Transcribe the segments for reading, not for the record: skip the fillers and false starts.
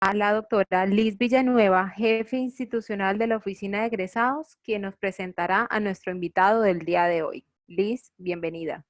A la doctora Liz Villanueva, jefe institucional de la Oficina de Egresados, quien nos presentará a nuestro invitado del día de hoy. Liz, bienvenida.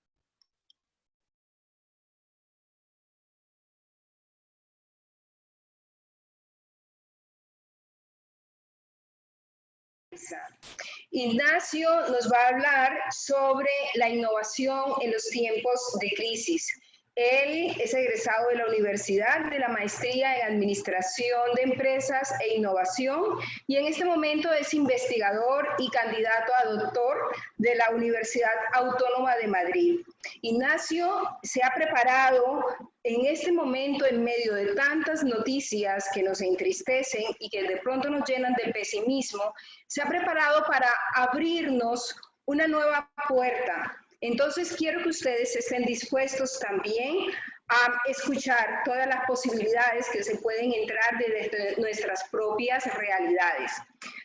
Ignacio nos va a hablar sobre la innovación en los tiempos de crisis. Él es egresado de la Universidad de la Maestría en Administración de Empresas e Innovación y en este momento es investigador y candidato a doctor de la Universidad Autónoma de Madrid. Ignacio se ha preparado en este momento, en medio de tantas noticias que nos entristecen y que de pronto nos llenan de pesimismo, se ha preparado para abrirnos una nueva puerta. Entonces quiero que ustedes estén dispuestos también a escuchar todas las posibilidades que se pueden entrar desde nuestras propias realidades.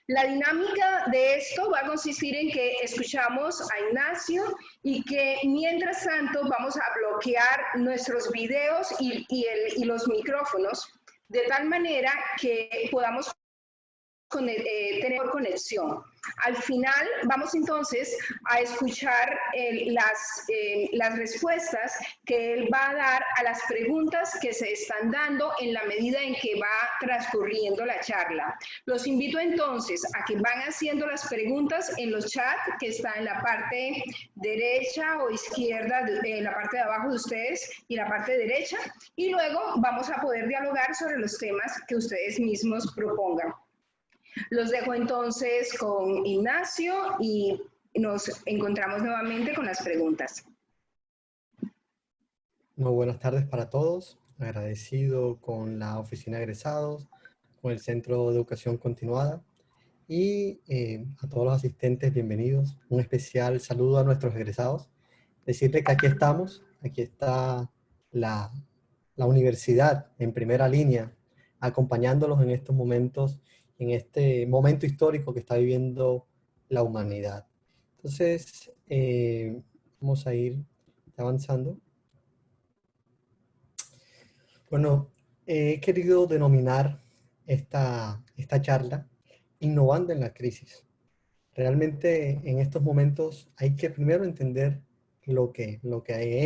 La dinámica de esto va a consistir en que escuchamos a Ignacio y que mientras tanto vamos a bloquear nuestros videos y los micrófonos de tal manera que podamos tener conexión. Al final vamos entonces a escuchar las respuestas que él va a dar a las preguntas que se están dando en la medida en que va transcurriendo la charla. Los invito entonces a que van haciendo las preguntas en los chats que está en la parte derecha o izquierda, en la parte de abajo de ustedes y la parte derecha, y luego vamos a poder dialogar sobre los temas que ustedes mismos propongan. Los dejo entonces con Ignacio y nos encontramos nuevamente con las preguntas. Muy buenas tardes para todos. Agradecido con la Oficina de Egresados, con el Centro de Educación Continuada y a todos los asistentes, bienvenidos. Un especial saludo a nuestros egresados. Decirles que aquí estamos, aquí está la universidad en primera línea, acompañándolos en estos momentos, en este momento histórico que está viviendo la humanidad. Entonces, vamos a ir avanzando. Bueno, he querido denominar esta charla Innovando en la crisis. Realmente en estos momentos hay que primero entender lo que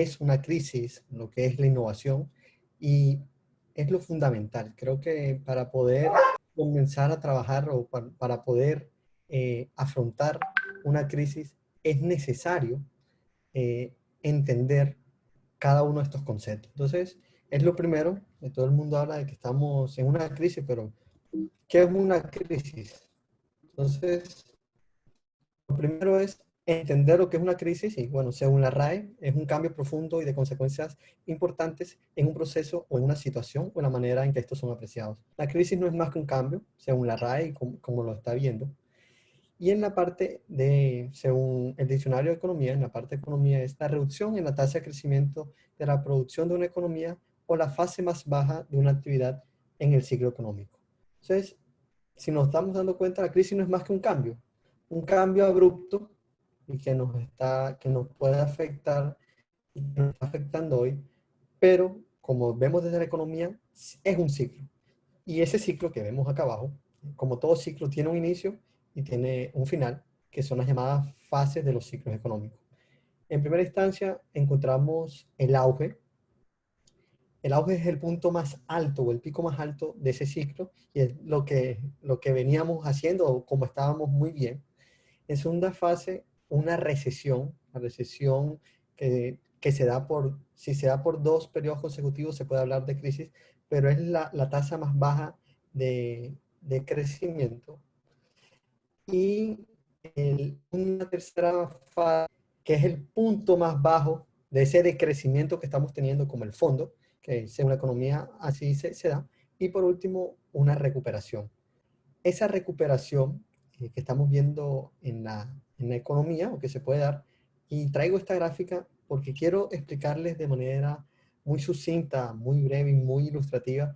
es una crisis, lo que es la innovación, y es lo fundamental. Creo que para poder comenzar a trabajar o para poder afrontar una crisis es necesario entender cada uno de estos conceptos. Entonces, es lo primero. Todo el mundo habla de que estamos en una crisis, pero ¿qué es una crisis? Entonces, lo primero es entender lo que es una crisis y, bueno, según la RAE, es un cambio profundo y de consecuencias importantes en un proceso o en una situación o en la manera en que estos son apreciados. La crisis no es más que un cambio, según la RAE y como lo está viendo. Y en la parte de, según el diccionario de economía, en la parte de economía es la reducción en la tasa de crecimiento de la producción de una economía o la fase más baja de una actividad en el ciclo económico. Entonces, si nos estamos dando cuenta, la crisis no es más que un cambio abrupto y que nos puede afectar y que nos está afectando hoy, pero como vemos desde la economía, es un ciclo. Y ese ciclo que vemos acá abajo, como todo ciclo, tiene un inicio y tiene un final, que son las llamadas fases de los ciclos económicos. En primera instancia, encontramos el auge. El auge es el punto más alto o el pico más alto de ese ciclo y es lo que veníamos haciendo o como estábamos muy bien. En segunda fase, una recesión, la recesión que se da si se da por 2 periodos consecutivos se puede hablar de crisis, pero es la tasa más baja de crecimiento. Y una tercera fase, que es el punto más bajo de ese decrecimiento que estamos teniendo como el fondo, que según la economía así se da. Y por último, una recuperación. Esa recuperación que estamos viendo en la economía, o que se puede dar, y traigo esta gráfica porque quiero explicarles de manera muy sucinta, muy breve y muy ilustrativa,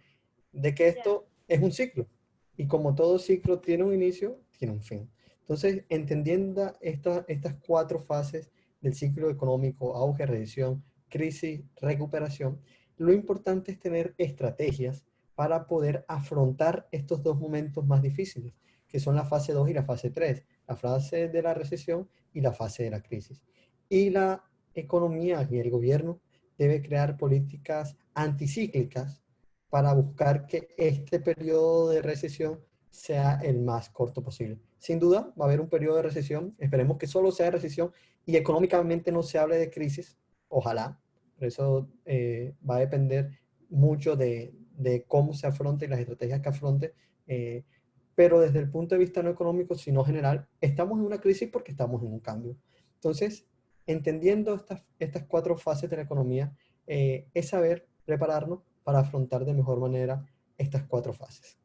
de que esto es un ciclo. Y como todo ciclo tiene un inicio, tiene un fin. Entonces, entendiendo estas 4 fases del ciclo económico: auge, recesión, crisis, recuperación, lo importante es tener estrategias para poder afrontar estos dos momentos más difíciles, que son la fase 2 y la fase 3, la fase de la recesión y la fase de la crisis. Y la economía y el gobierno debe crear políticas anticíclicas para buscar que este periodo de recesión sea el más corto posible. Sin duda, va a haber un periodo de recesión, esperemos que solo sea de recesión y económicamente no se hable de crisis, ojalá, por eso va a depender mucho de cómo se afronte y las estrategias que afronte, pero desde el punto de vista no económico, sino general, estamos en una crisis porque estamos en un cambio. Entonces, entendiendo estas cuatro fases de la economía, es saber prepararnos para afrontar de mejor manera estas cuatro fases.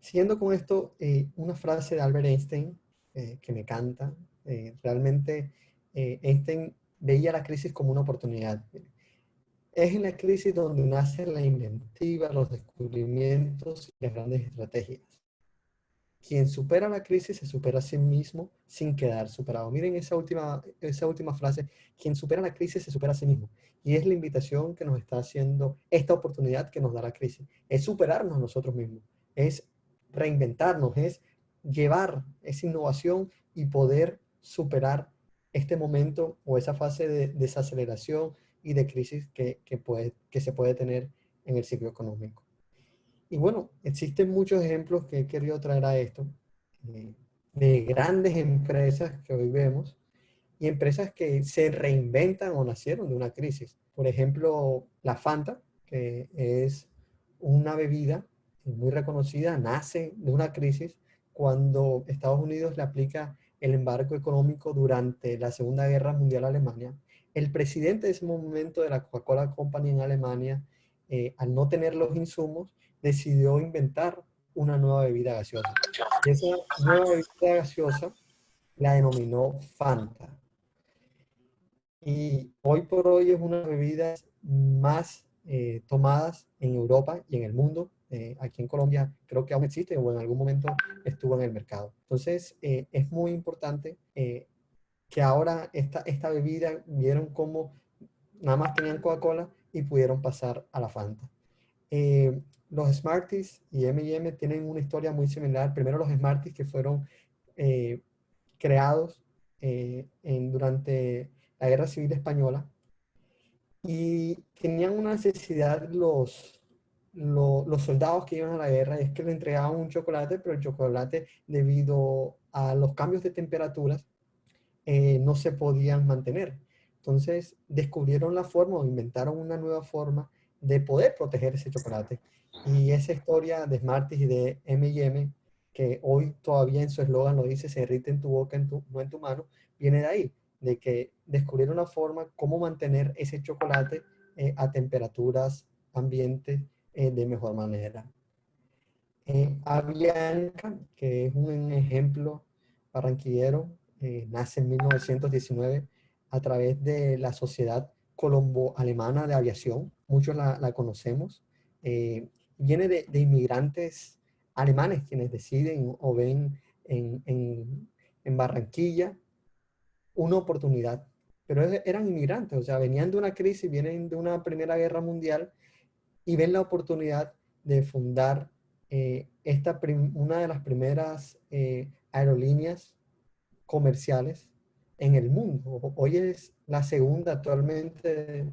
Siguiendo con esto, una frase de Albert Einstein que me encanta. Realmente Einstein veía la crisis como una oportunidad. Es en la crisis donde nace la inventiva, los descubrimientos y las grandes estrategias. Quien supera la crisis se supera a sí mismo sin quedar superado. Miren esa última frase, quien supera la crisis se supera a sí mismo. Y es la invitación que nos está haciendo esta oportunidad que nos da la crisis. Es superarnos nosotros mismos, es reinventarnos, es llevar esa innovación y poder superar este momento o esa fase de desaceleración y de crisis que se puede tener en el ciclo económico. Y bueno, existen muchos ejemplos que he querido traer a esto, de grandes empresas que hoy vemos y empresas que se reinventan o nacieron de una crisis. Por ejemplo, la Fanta, que es una bebida muy reconocida, nace de una crisis cuando Estados Unidos le aplica el embargo económico durante la Segunda Guerra Mundial a Alemania. El presidente de ese momento de la Coca-Cola Company en Alemania, al no tener los insumos, decidió inventar una nueva bebida gaseosa. Y esa nueva bebida gaseosa la denominó Fanta. Y hoy por hoy es una de las bebidas más tomadas en Europa y en el mundo. Aquí en Colombia creo que aún existe o en algún momento estuvo en el mercado. Entonces es muy importante que ahora esta bebida vieron cómo nada más tenían Coca-Cola y pudieron pasar a la Fanta. Los Smarties y M&M tienen una historia muy similar. Primero los Smarties que fueron creados durante la Guerra Civil Española y tenían una necesidad los soldados que iban a la guerra, es que le entregaban un chocolate, pero el chocolate debido a los cambios de temperaturas no se podían mantener. Entonces descubrieron la forma o inventaron una nueva forma de poder proteger ese chocolate. Y esa historia de Smarties y de M&M, que hoy todavía en su eslogan lo dice, se derrite en tu boca, no en tu mano, viene de ahí, de que descubrieron una forma cómo mantener ese chocolate a temperaturas ambientes de mejor manera. Avianca, que es un ejemplo barranquillero, nace en 1919 a través de la Sociedad Colombo-Alemana de Aviación. Muchos la conocemos. Viene de inmigrantes alemanes quienes deciden o ven en Barranquilla una oportunidad. Pero eran inmigrantes, o sea, venían de una crisis, vienen de una Primera Guerra Mundial y ven la oportunidad de fundar una de las primeras aerolíneas comerciales en el mundo. Hoy es la segunda actualmente,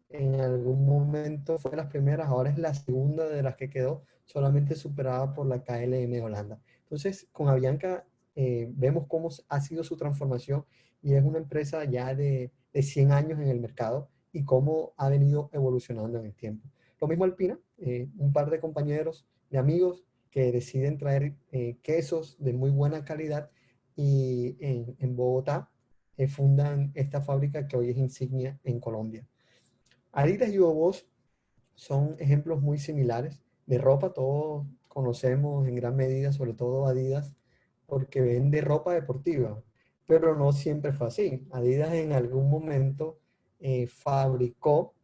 en algún momento fue de las primeras, ahora es la segunda de las que quedó, solamente superada por la KLM de Holanda. Entonces, con Avianca vemos cómo ha sido su transformación y es una empresa ya de 100 años en el mercado y cómo ha venido evolucionando en el tiempo. Lo mismo Alpina, un par de compañeros, de amigos que deciden traer quesos de muy buena calidad y en Bogotá fundan esta fábrica que hoy es insignia en Colombia. Adidas y Hugo Boss son ejemplos muy similares. De ropa todos conocemos en gran medida, sobre todo Adidas, porque vende ropa deportiva, pero no siempre fue así. Adidas en algún momento fabricó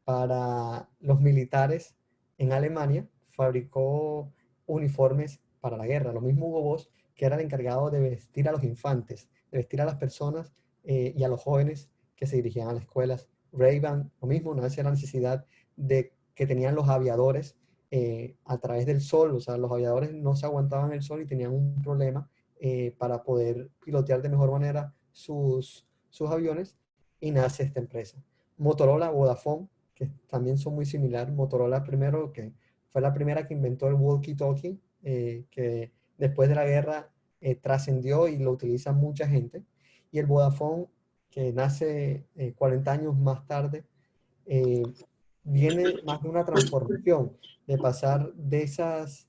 para los militares en Alemania, fabricó uniformes para la guerra. Lo mismo Hugo Boss, que era el encargado de vestir a los infantes, de vestir a las personas y a los jóvenes que se dirigían a las escuelas. Ray-Ban, lo mismo, no hacía la necesidad de que tenían los aviadores a través del sol. O sea, los aviadores no se aguantaban el sol y tenían un problema para poder pilotear de mejor manera sus aviones, y nace esta empresa. Motorola, Vodafone, que también son muy similares. Motorola primero, que fue la primera que inventó el walkie-talkie, que después de la guerra trascendió y lo utiliza mucha gente. Y el Vodafone, que nace 40 años más tarde, viene más de una transformación, de pasar de esas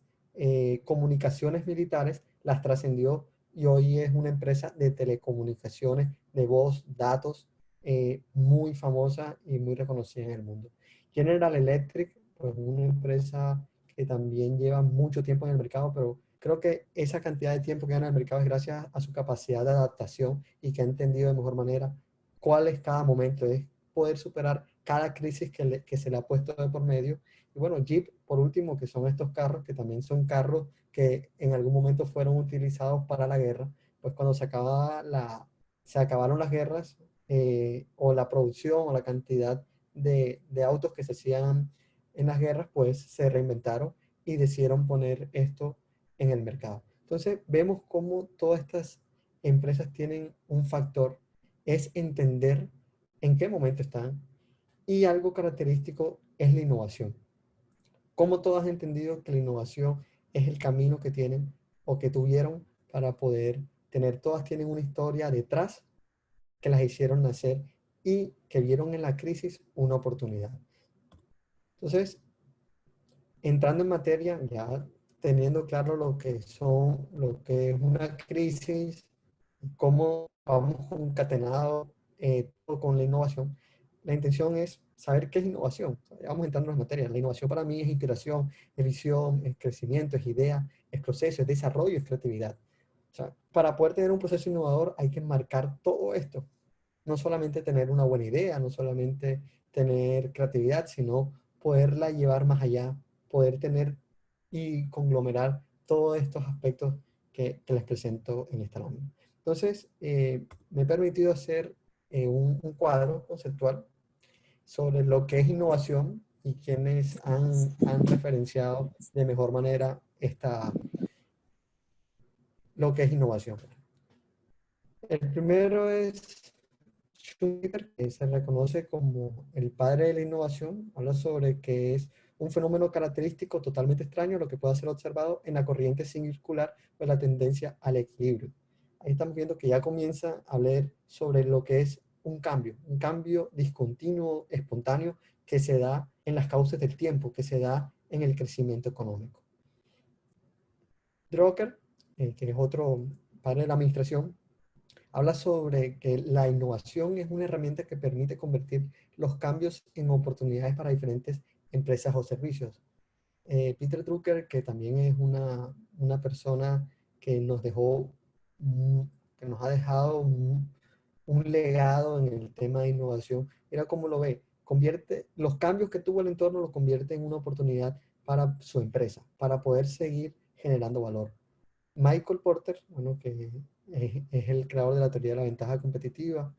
comunicaciones militares, las trascendió y hoy es una empresa de telecomunicaciones, de voz, datos, muy famosa y muy reconocida en el mundo. General Electric, pues una empresa que también lleva mucho tiempo en el mercado, pero creo que esa cantidad de tiempo que gana en el mercado es gracias a su capacidad de adaptación y que ha entendido de mejor manera cuál es cada momento, es poder superar cada crisis que se le ha puesto de por medio. Y bueno, Jeep, por último, que son estos carros, que también son carros que en algún momento fueron utilizados para la guerra, pues cuando se acabaron las guerras, o la producción o la cantidad de autos que se hacían en las guerras, pues se reinventaron y decidieron poner esto en el mercado. Entonces vemos cómo todas estas empresas tienen un factor, es entender en qué momento están, y algo característico es la innovación. Como todos han entendido que la innovación es el camino que tienen o que tuvieron para poder tener, todas tienen una historia detrás que las hicieron nacer y que vieron en la crisis una oportunidad. Entonces, entrando en materia, ya teniendo claro lo que es una crisis, cómo vamos concatenado todo con la innovación, la intención es saber qué es innovación. Ya vamos entrando en las materias. La innovación para mí es inspiración, es visión, es crecimiento, es idea, es proceso, es desarrollo, es creatividad. O sea, para poder tener un proceso innovador hay que marcar todo esto. No solamente tener una buena idea, no solamente tener creatividad, sino poderla llevar más allá, poder tener y conglomerar todos estos aspectos que les presento en esta lámina. Entonces, me he permitido hacer un cuadro conceptual sobre lo que es innovación y quienes han referenciado de mejor manera lo que es innovación. El primero es Schumpeter, que se reconoce como el padre de la innovación. Habla sobre que es un fenómeno característico totalmente extraño, lo que puede ser observado en la corriente circular o la tendencia al equilibrio. Ahí estamos viendo que ya comienza a hablar sobre lo que es un cambio discontinuo, espontáneo, que se da en las causas del tiempo, que se da en el crecimiento económico. Drucker, que es otro padre de la administración, habla sobre que la innovación es una herramienta que permite convertir los cambios en oportunidades para diferentes empresas o servicios. Peter Drucker, que también es una persona que nos dejó, que nos ha dejado un legado en el tema de innovación, era como lo ve, convierte los cambios que tuvo el entorno, los convierte en una oportunidad para su empresa, para poder seguir generando valor. Michael Porter, bueno, que es el creador de la teoría de la ventaja competitiva,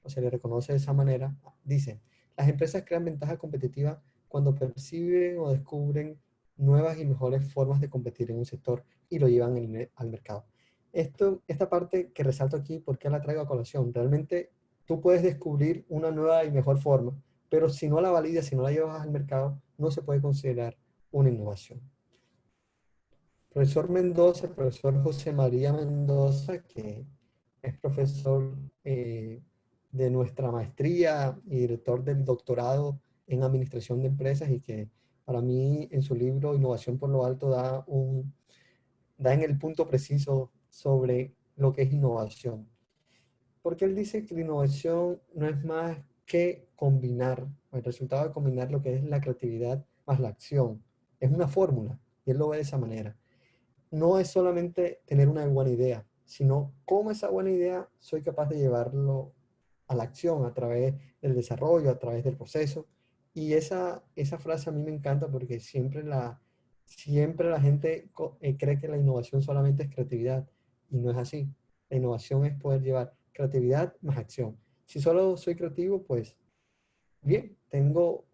o se le reconoce de esa manera, dice, las empresas crean ventaja competitiva cuando perciben o descubren nuevas y mejores formas de competir en un sector y lo llevan al mercado. Esta parte que resalto aquí, ¿por qué la traigo a colación? Realmente tú puedes descubrir una nueva y mejor forma, pero si no la validas, si no la llevas al mercado, no se puede considerar una innovación. Profesor Mendoza, el profesor José María Mendoza, que es profesor de nuestra maestría y director del doctorado en administración de empresas, y que para mí en su libro Innovación por lo Alto da en el punto preciso sobre lo que es innovación. Porque él dice que la innovación no es más que combinar, el resultado de combinar lo que es la creatividad más la acción. Es una fórmula, y él lo ve de esa manera. No es solamente tener una buena idea, sino cómo esa buena idea soy capaz de llevarlo a la acción a través del desarrollo, a través del proceso. Y esa frase a mí me encanta porque siempre la gente cree que la innovación solamente es creatividad, y no es así. La innovación es poder llevar creatividad más acción. Si solo soy creativo, pues bien, tengo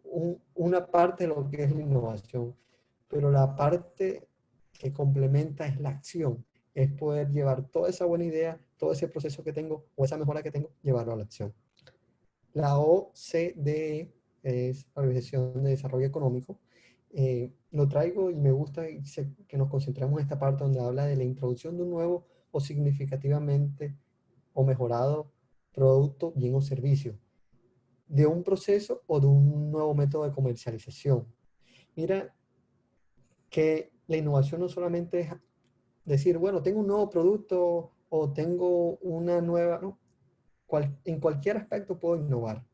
una parte de lo que es la innovación. pero la parte que complementa es la acción, es poder llevar toda esa buena idea, todo ese proceso que tengo o esa mejora que tengo, llevarlo a la acción. La OCDE es la Organización de Desarrollo Económico. Lo traigo y me gusta que nos concentremos en esta parte donde habla de la introducción de un nuevo o significativamente o mejorado producto, bien o servicio, de un proceso o de un nuevo método de comercialización. Mira que la innovación no solamente es decir, bueno, tengo un nuevo producto o tengo una nueva, no, en cualquier aspecto puedo innovar.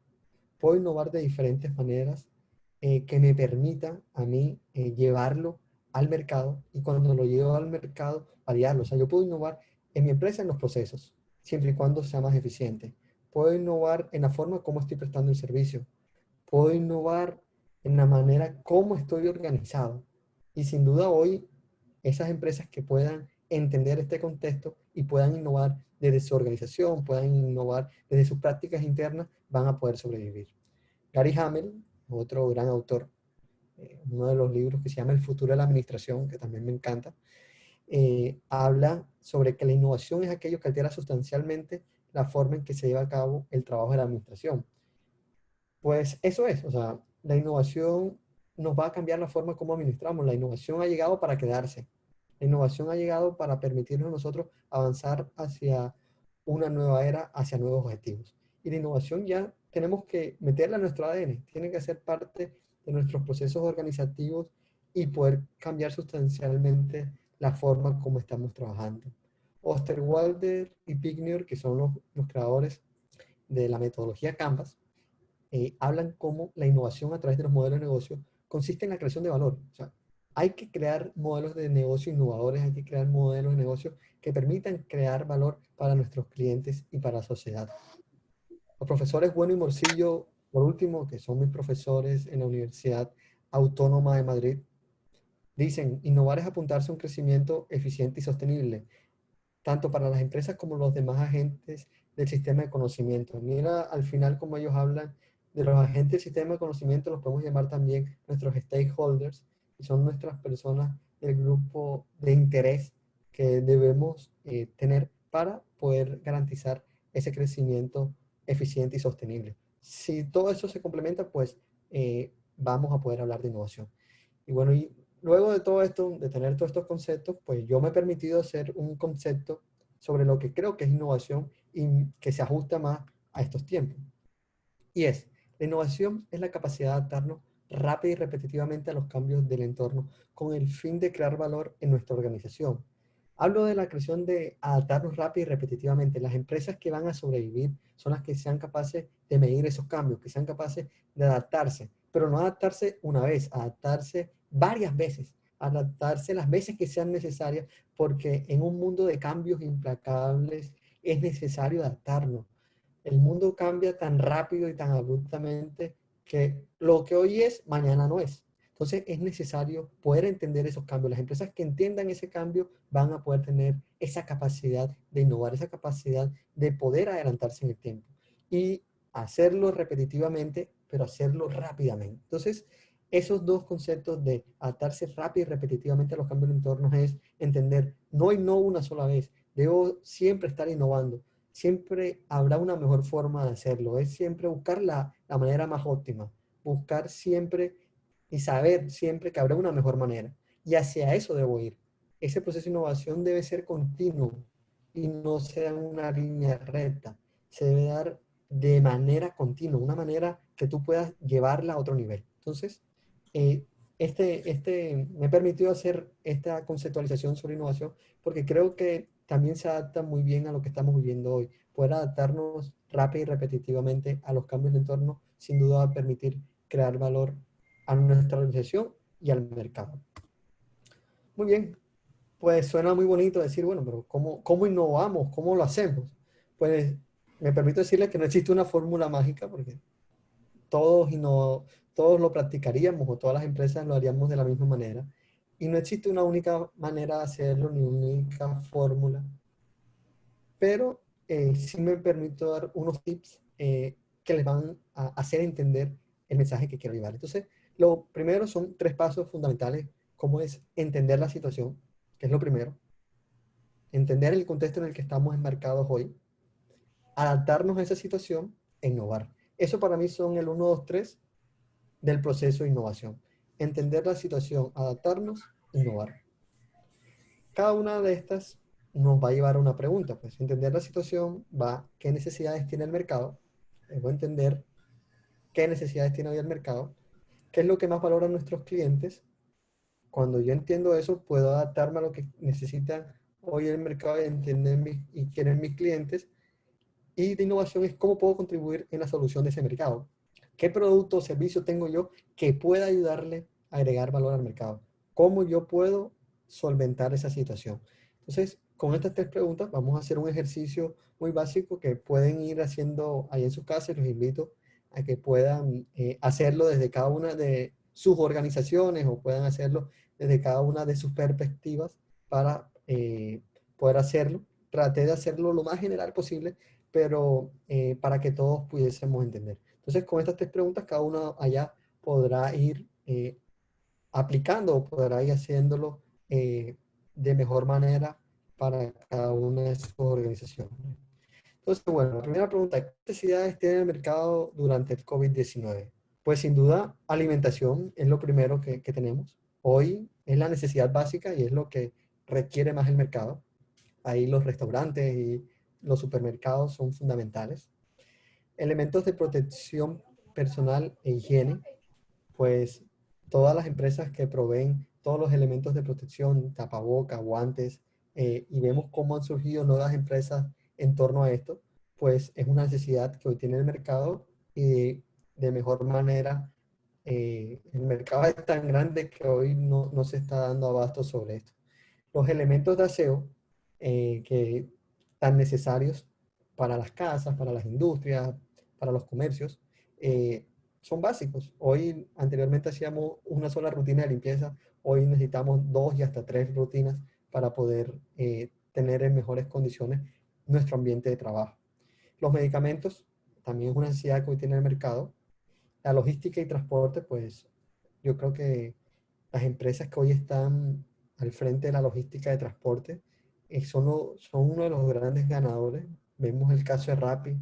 Puedo innovar de diferentes maneras que me permitan a mí llevarlo al mercado y cuando lo llevo al mercado, variarlo. O sea, yo puedo innovar en mi empresa en los procesos, siempre y cuando sea más eficiente. Puedo innovar en la forma como estoy prestando el servicio. Puedo innovar en la manera como estoy organizado. Y sin duda hoy, esas empresas que puedan entender este contexto y puedan innovar desde su organización, puedan innovar desde sus prácticas internas, van a poder sobrevivir. Gary Hamel, otro gran autor, uno de los libros que se llama El futuro de la administración, que también me encanta, habla sobre que la innovación es aquello que altera sustancialmente la forma en que se lleva a cabo el trabajo de la administración. Pues eso es, o sea, la innovación nos va a cambiar la forma como administramos. La innovación ha llegado para quedarse. La innovación ha llegado para permitirnos a nosotros avanzar hacia una nueva era, hacia nuevos objetivos. Y la innovación ya tenemos que meterla en nuestro ADN, tiene que ser parte de nuestros procesos organizativos y poder cambiar sustancialmente la forma como estamos trabajando. Osterwalder y Pigner, que son los creadores de la metodología Canvas, hablan cómo la innovación a través de los modelos de negocio consiste en la creación de valor. O sea, hay que crear modelos de negocio innovadores, hay que crear modelos de negocio que permitan crear valor para nuestros clientes y para la sociedad. Los profesores Bueno y Morcillo, por último, que son mis profesores en la Universidad Autónoma de Madrid, dicen, innovar es apuntarse a un crecimiento eficiente y sostenible, tanto para las empresas como los demás agentes del sistema de conocimiento. Mira al final como ellos hablan de los agentes del sistema de conocimiento, los podemos llamar también nuestros stakeholders, que son nuestras personas del grupo de interés que debemos tener para poder garantizar ese crecimiento eficiente y sostenible. Si todo eso se complementa, pues vamos a poder hablar de innovación. Y bueno, y luego de todo esto, de tener todos estos conceptos, pues yo me he permitido hacer un concepto sobre lo que creo que es innovación y que se ajusta más a estos tiempos. Y es, la innovación es la capacidad de adaptarnos rápida y repetitivamente a los cambios del entorno con el fin de crear valor en nuestra organización. Hablo de la creación de adaptarnos rápida y repetitivamente. Las empresas que van a sobrevivir son las que sean capaces de medir esos cambios, que sean capaces de adaptarse, pero no adaptarse una vez, adaptarse varias veces, adaptarse las veces que sean necesarias, porque en un mundo de cambios implacables es necesario adaptarnos. El mundo cambia tan rápido y tan abruptamente que lo que hoy es, mañana no es. Entonces es necesario poder entender esos cambios. Las empresas que entiendan ese cambio van a poder tener esa capacidad de innovar, esa capacidad de poder adelantarse en el tiempo y hacerlo repetitivamente, pero hacerlo rápidamente. Entonces, esos dos conceptos de adaptarse rápido y repetitivamente a los cambios de entornos es entender, no innovo una sola vez, debo siempre estar innovando. Siempre habrá una mejor forma de hacerlo. Es siempre buscar la manera más óptima. Buscar siempre y saber siempre que habrá una mejor manera. Y hacia eso debo ir. Ese proceso de innovación debe ser continuo y no sea una línea recta. Se debe dar de manera continua, una manera que tú puedas llevarla a otro nivel. Entonces, me ha permitido hacer esta conceptualización sobre innovación porque creo que también se adapta muy bien a lo que estamos viviendo hoy. Poder adaptarnos rápido y repetitivamente a los cambios de entorno sin duda va a permitir crear valor a nuestra organización y al mercado. Muy bien, pues suena muy bonito decir, bueno, pero ¿cómo innovamos? ¿Cómo lo hacemos? Pues me permito decirles que no existe una fórmula mágica porque todos lo practicaríamos o todas las empresas lo haríamos de la misma manera. Y no existe una única manera de hacerlo, ni una única fórmula. Pero sí me permito dar unos tips que les van a hacer entender el mensaje que quiero llevar. Entonces, lo primero son 3 pasos fundamentales cómo es entender la situación, que es lo primero, entender el contexto en el que estamos enmarcados hoy, adaptarnos a esa situación e innovar. Eso para mí son el 1, 2, 3 del proceso de innovación. Entender la situación, adaptarnos, innovar. Cada una de estas nos va a llevar a una pregunta. Pues entender la situación va, ¿qué necesidades tiene el mercado? Debo entender qué necesidades tiene hoy el mercado, qué es lo que más valoran nuestros clientes. Cuando yo entiendo eso, puedo adaptarme a lo que necesita hoy el mercado y quieren mis clientes. Y de innovación es cómo puedo contribuir en la solución de ese mercado. ¿Qué producto o servicio tengo yo que pueda ayudarle a agregar valor al mercado? ¿Cómo yo puedo solventar esa situación? Entonces, con estas 3 preguntas vamos a hacer un ejercicio muy básico que pueden ir haciendo ahí en sus casas. Los invito a que puedan hacerlo desde cada una de sus organizaciones o puedan hacerlo desde cada una de sus perspectivas para poder hacerlo. Traté de hacerlo lo más general posible, pero para que todos pudiésemos entender. Entonces, con estas 3 preguntas, cada uno allá podrá ir aplicando o podrá ir haciéndolo de mejor manera para cada una de sus organizaciones. Entonces, bueno, la primera pregunta, ¿qué necesidades tiene el mercado durante el COVID-19? Pues sin duda, alimentación es lo primero que tenemos. Hoy es la necesidad básica y es lo que requiere más el mercado. Ahí los restaurantes y los supermercados son fundamentales. Elementos de protección personal e higiene, pues todas las empresas que proveen todos los elementos de protección, tapaboca, guantes, y vemos cómo han surgido nuevas empresas en torno a esto, pues es una necesidad que hoy tiene el mercado y de mejor manera el mercado es tan grande que hoy no se está dando abasto sobre esto. Los elementos de aseo que tan necesarios para las casas, para las industrias, para los comercios, son básicos. Hoy, anteriormente hacíamos una sola rutina de limpieza, hoy necesitamos 2 y hasta 3 rutinas para poder tener en mejores condiciones nuestro ambiente de trabajo. Los medicamentos también es una necesidad que hoy tiene el mercado. La logística y transporte, pues yo creo que las empresas que hoy están al frente de la logística de transporte son uno de los grandes ganadores. Vemos el caso de Rappi.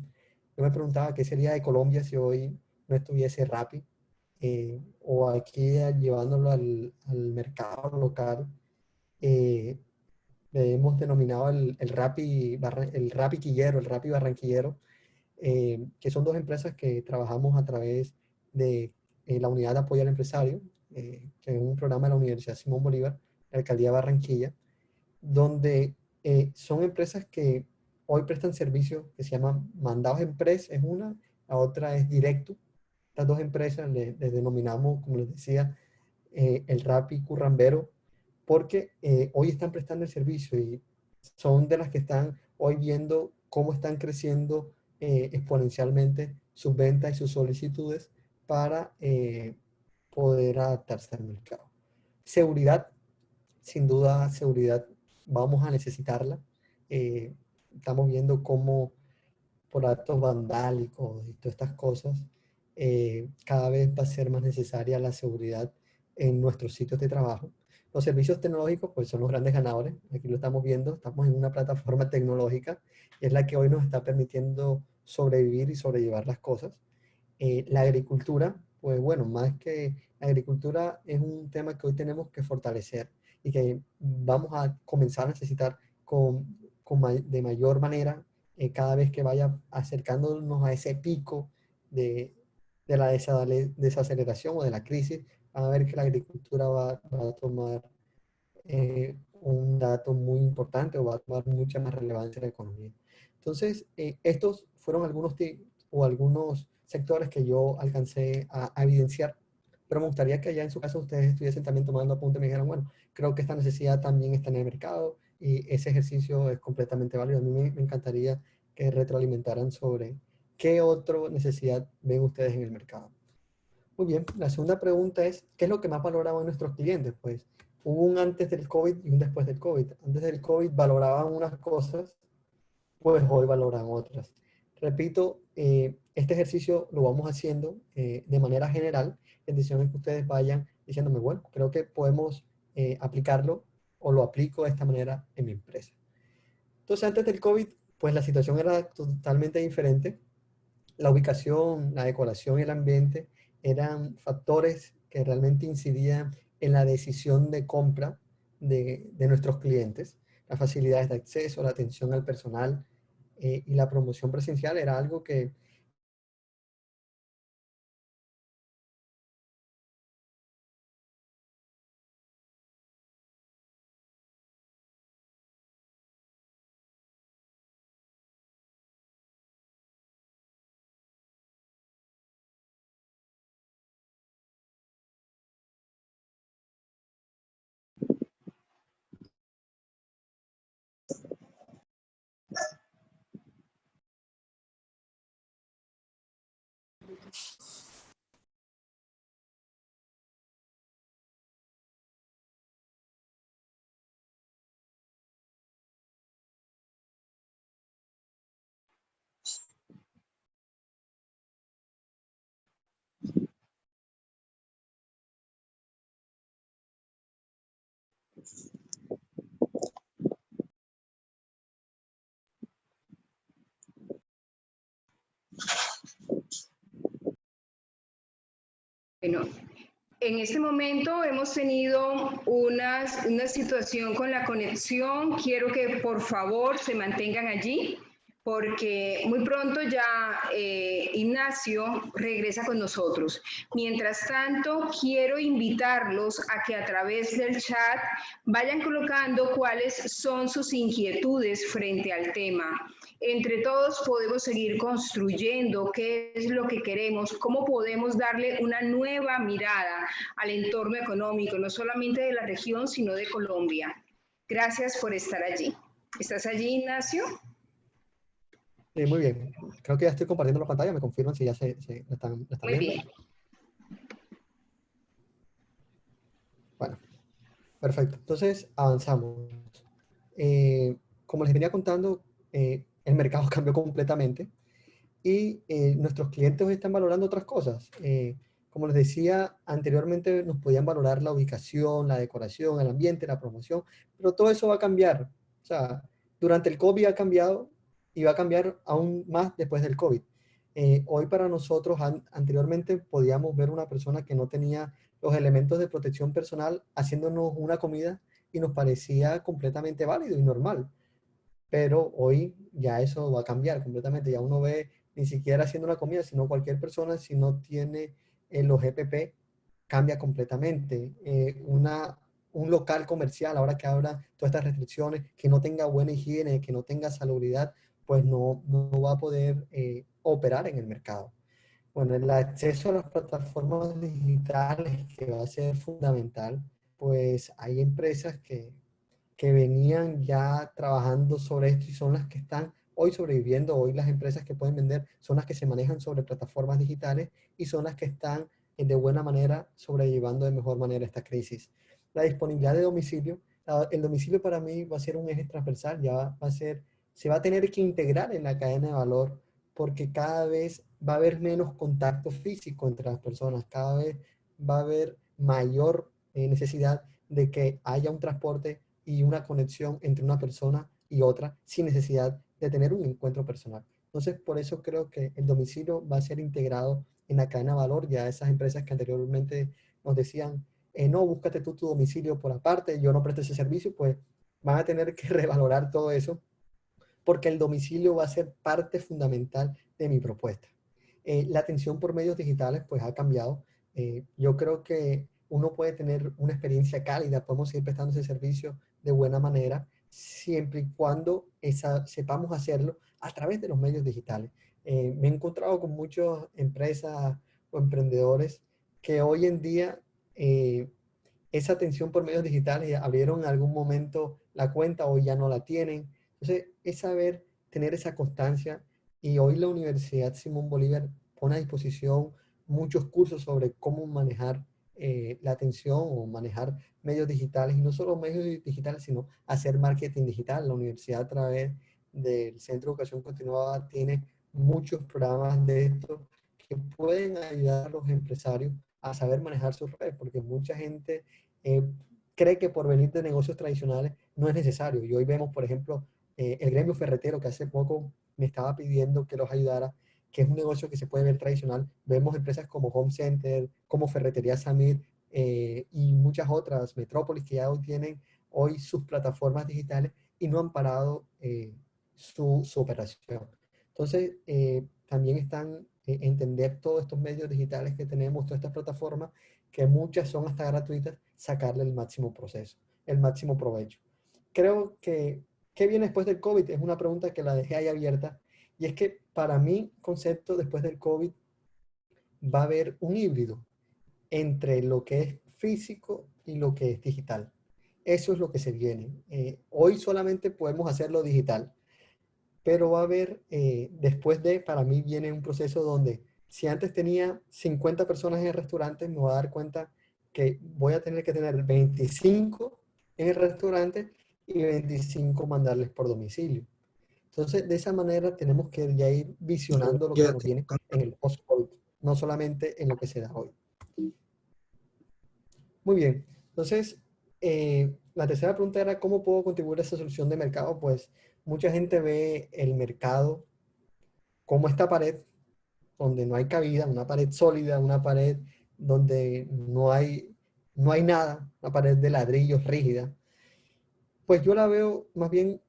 Yo me preguntaba qué sería de Colombia si hoy no estuviese Rappi, o aquí llevándolo al mercado local. Eh, Le hemos denominado el Rappi Quillero, el Rappi Barranquillero, que son 2 empresas que trabajamos a través de la Unidad de Apoyo al Empresario, que es un programa de la Universidad Simón Bolívar, la Alcaldía de Barranquilla, donde son empresas que hoy prestan servicios que se llaman Mandados Express, es una, la otra es Directo. Estas 2 empresas les denominamos, como les decía, el Rappi Currambero, porque hoy están prestando el servicio y son de las que están hoy viendo cómo están creciendo exponencialmente sus ventas y sus solicitudes para poder adaptarse al mercado. Seguridad, sin duda, seguridad vamos a necesitarla. Estamos viendo cómo por actos vandálicos y todas estas cosas, cada vez va a ser más necesaria la seguridad en nuestros sitios de trabajo. Los servicios tecnológicos pues son los grandes ganadores, aquí lo estamos viendo, estamos en una plataforma tecnológica, es la que hoy nos está permitiendo sobrevivir y sobrellevar las cosas. La agricultura, pues bueno, más que la agricultura es un tema que hoy tenemos que fortalecer y que vamos a comenzar a necesitar de mayor manera cada vez que vaya acercándonos a ese pico de la desaceleración o de la crisis, van a ver que la agricultura va a tomar un dato muy importante o va a tomar mucha más relevancia en la economía. Entonces, estos fueron algunos tips o algunos sectores que yo alcancé a evidenciar, pero me gustaría que allá en su caso ustedes estuviesen también tomando apuntes y me dijeran, bueno, creo que esta necesidad también está en el mercado y ese ejercicio es completamente válido. A mí me encantaría que retroalimentaran sobre qué otra necesidad ven ustedes en el mercado. Muy bien, la segunda pregunta es, ¿qué es lo que más valoraban nuestros clientes? Pues hubo un antes del COVID y un después del COVID. Antes del COVID valoraban unas cosas, pues hoy valoran otras. Repito, este ejercicio lo vamos haciendo de manera general. La intención es que ustedes vayan diciéndome, bueno, creo que podemos aplicarlo o lo aplico de esta manera en mi empresa. Entonces, antes del COVID, pues la situación era totalmente diferente. La ubicación, la decoración y el ambiente eran factores que realmente incidían en la decisión de compra de nuestros clientes. Las facilidades de acceso, la atención al personal y la promoción presencial era algo que Bueno, en este momento hemos tenido una situación con la conexión. Quiero que por favor se mantengan allí porque muy pronto ya Ignacio regresa con nosotros. Mientras tanto, quiero invitarlos a que a través del chat vayan colocando cuáles son sus inquietudes frente al tema. Entre todos podemos seguir construyendo qué es lo que queremos, cómo podemos darle una nueva mirada al entorno económico, no solamente de la región, sino de Colombia. Gracias por estar allí. ¿Estás allí, Ignacio? muy bien. Creo que ya estoy compartiendo la pantalla. Me confirman si ya la están Muy viendo. bien. Bueno, perfecto. Entonces, avanzamos. Como les venía contando, el mercado cambió completamente y nuestros clientes hoy están valorando otras cosas. Como les decía anteriormente, nos podían valorar la ubicación, la decoración, el ambiente, la promoción, pero todo eso va a cambiar. O sea, durante el COVID ha cambiado y va a cambiar aún más después del COVID. Hoy para nosotros, anteriormente podíamos ver una persona que no tenía los elementos de protección personal haciéndonos una comida y nos parecía completamente válido y normal. Pero hoy ya eso va a cambiar completamente. Ya uno ve ni siquiera haciendo una comida, sino cualquier persona, si no tiene los EPP, cambia completamente. Un local comercial, ahora que abra todas estas restricciones, que no tenga buena higiene, que no tenga salubridad, pues no va a poder operar en el mercado. Bueno, el acceso a las plataformas digitales que va a ser fundamental, pues hay empresas que venían ya trabajando sobre esto y son las que están hoy sobreviviendo. Hoy las empresas que pueden vender son las que se manejan sobre plataformas digitales y son las que están de buena manera sobrellevando de mejor manera esta crisis. La disponibilidad de domicilio, el domicilio para mí va a ser un eje transversal, ya va a ser, se va a tener que integrar en la cadena de valor porque cada vez va a haber menos contacto físico entre las personas, cada vez va a haber mayor necesidad de que haya un transporte y una conexión entre una persona y otra sin necesidad de tener un encuentro personal. Entonces, por eso creo que el domicilio va a ser integrado en la cadena de valor. Ya esas empresas que anteriormente nos decían, no, búscate tú tu domicilio por aparte, yo no presto ese servicio, pues van a tener que revalorar todo eso porque el domicilio va a ser parte fundamental de mi propuesta. La atención por medios digitales pues ha cambiado. Yo creo que uno puede tener una experiencia cálida, podemos seguir prestando ese servicio de buena manera, siempre y cuando sepamos hacerlo a través de los medios digitales. Me he encontrado con muchas empresas o emprendedores que hoy en día esa atención por medios digitales abrieron en algún momento la cuenta, hoy ya no la tienen. Entonces, es saber tener esa constancia y hoy la Universidad Simón Bolívar pone a disposición muchos cursos sobre cómo manejar la atención o manejar medios digitales y no solo medios digitales, sino hacer marketing digital. La universidad a través del Centro de Educación Continuada tiene muchos programas de esto que pueden ayudar a los empresarios a saber manejar sus redes, porque mucha gente eh, cree que por venir de negocios tradicionales no es necesario. Y hoy vemos, por ejemplo, el gremio ferretero, que hace poco me estaba pidiendo que los ayudara, que es un negocio que se puede ver tradicional. Vemos empresas como Home Center, como Ferretería Samir, y muchas otras, Metrópolis, que ya hoy tienen hoy sus plataformas digitales y no han parado su operación. Entonces, también están entender todos estos medios digitales que tenemos, todas estas plataformas, que muchas son hasta gratuitas, sacarle el máximo proceso, el máximo provecho. Creo que, ¿qué viene después del COVID? Es una pregunta que la dejé ahí abierta, y es que para mí, concepto después del COVID, va a haber un híbrido entre lo que es físico y lo que es digital. Eso es lo que se viene. Hoy solamente podemos hacerlo digital, pero va a haber, después de, para mí viene un proceso donde si antes tenía 50 personas en el restaurante, me voy a dar cuenta que voy a tener que tener 25 en el restaurante y 25 mandarles por domicilio. Entonces, de esa manera tenemos que ya ir visionando lo que nos viene en el post-COVID, no solamente en lo que se da hoy. Muy bien. Entonces, la tercera pregunta era, ¿cómo puedo contribuir a esa solución de mercado? Pues mucha gente ve el mercado como esta pared donde no hay cabida, una pared sólida, una pared donde no hay nada, una pared de ladrillos rígida. Pues yo la veo más bien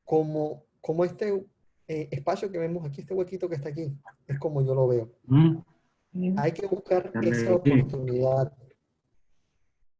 como este espacio que vemos aquí, este huequito que está aquí, es como yo lo veo. Hay que buscar esa oportunidad,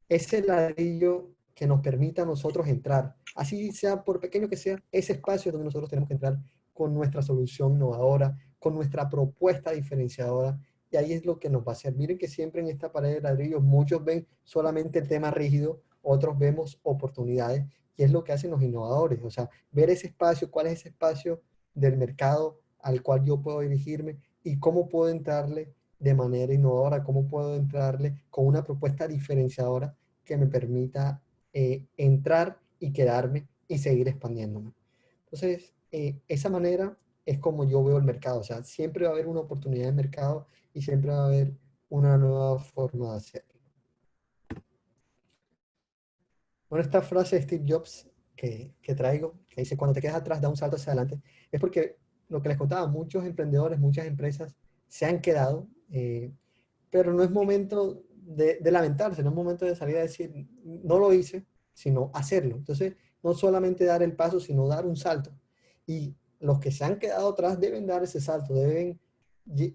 ese ladrillo que nos permita a nosotros entrar, así sea por pequeño que sea, ese espacio donde nosotros tenemos que entrar con nuestra solución innovadora, con nuestra propuesta diferenciadora, y ahí es lo que nos va a hacer. Miren que siempre en esta pared de ladrillos muchos ven solamente el tema rígido, otros vemos oportunidades, y es lo que hacen los innovadores, o sea, ver ese espacio, cuál es ese espacio del mercado al cual yo puedo dirigirme y cómo puedo entrarle de manera innovadora, cómo puedo entrarle con una propuesta diferenciadora que me permita entrar y quedarme y seguir expandiéndome. Entonces, esa manera es como yo veo el mercado. O sea, siempre va a haber una oportunidad de mercado y siempre va a haber una nueva forma de hacerlo. Bueno, esta frase de Steve Jobs que traigo, que dice, cuando te quedas atrás, da un salto hacia adelante, es porque lo que les contaba, muchos emprendedores, muchas empresas se han quedado, pero no es momento de lamentarse, no es momento de salir a decir, no lo hice, sino hacerlo. Entonces, no solamente dar el paso, sino dar un salto. Y los que se han quedado atrás deben dar ese salto, deben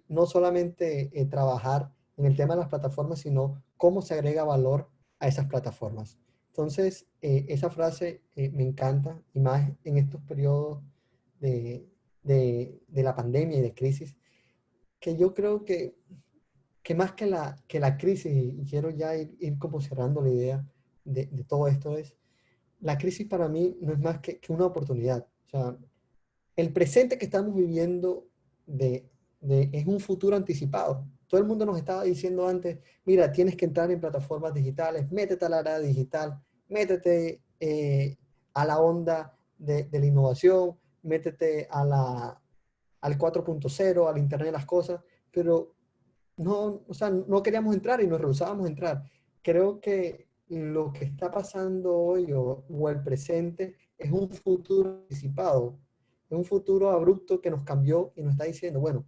no solamente trabajar en el tema de las plataformas, sino cómo se agrega valor a esas plataformas. Entonces, esa frase me encanta, y más en estos periodos de la pandemia y de crisis, que yo creo que más que la crisis, y quiero ya ir como cerrando la idea de todo esto, es, la crisis para mí no es más que una oportunidad. O sea, el presente que estamos viviendo es un futuro anticipado. Todo el mundo nos estaba diciendo antes, mira, tienes que entrar en plataformas digitales, métete a la área digital, métete a la onda de la innovación, métete al 4.0, al Internet de las cosas, pero no, o sea, no queríamos entrar y nos rehusábamos a entrar. Creo que lo que está pasando hoy o el presente es un futuro anticipado, es un futuro abrupto que nos cambió y nos está diciendo, bueno,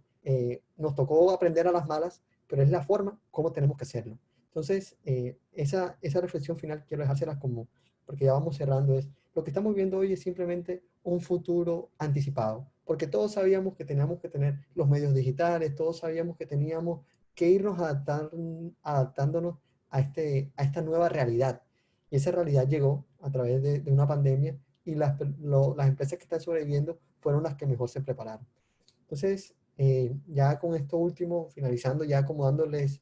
nos tocó aprender a las malas, pero es la forma como tenemos que hacerlo. Entonces, esa reflexión final quiero dejárselas como, porque ya vamos cerrando, es, lo que estamos viendo hoy es simplemente un futuro anticipado, porque todos sabíamos que teníamos que tener los medios digitales, todos sabíamos que teníamos que irnos adaptándonos a esta nueva realidad. Y esa realidad llegó a través de una pandemia, y las empresas que están sobreviviendo fueron las que mejor se prepararon. Entonces, ya con esto último, finalizando, ya acomodándoles